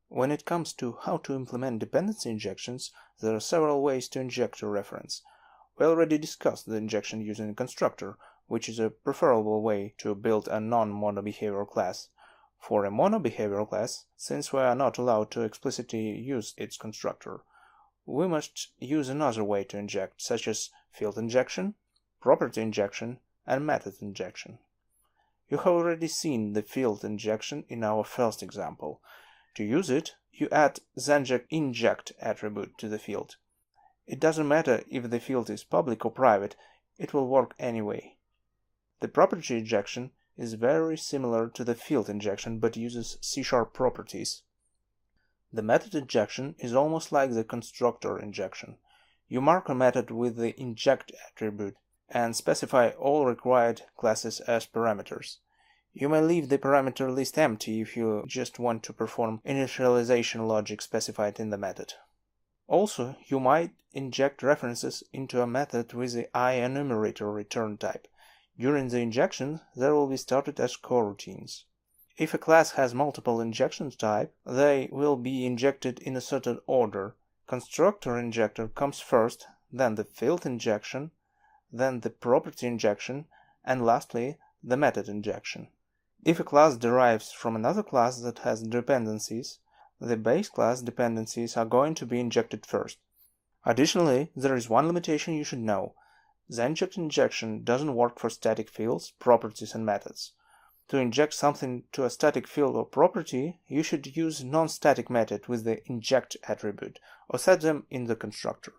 When it comes to how to implement dependency injections, there are several ways to inject a reference. We already discussed the injection using Constructor, which is a preferable way to build a non-monobehavioral class. For a monobehavioral class, since we are not allowed to explicitly use its constructor, we must use another way to inject, such as field injection, property injection, and method injection. You have already seen the field injection in our first example. To use it, you add Zenject inject attribute to the field. It doesn't matter if the field is public or private, it will work anyway. The property injection is very similar to the field injection but uses C# properties. The method injection is almost like the constructor injection. You mark a method with the inject attribute and specify all required classes as parameters. You may leave the parameter list empty if you just want to perform initialization logic specified in the method. Also, you might inject references into a method with the IEnumerator return type. During the injection, they will be started as coroutines. If a class has multiple injection types, they will be injected in a certain order. Constructor injector comes first, then the field injection, then the property injection, and lastly, the method injection. If a class derives from another class that has dependencies, the base class dependencies are going to be injected first. Additionally, there is one limitation you should know. Zenject injection doesn't work for static fields, properties, and methods. To inject something to a static field or property, you should use non-static method with the inject attribute, or set them in the constructor.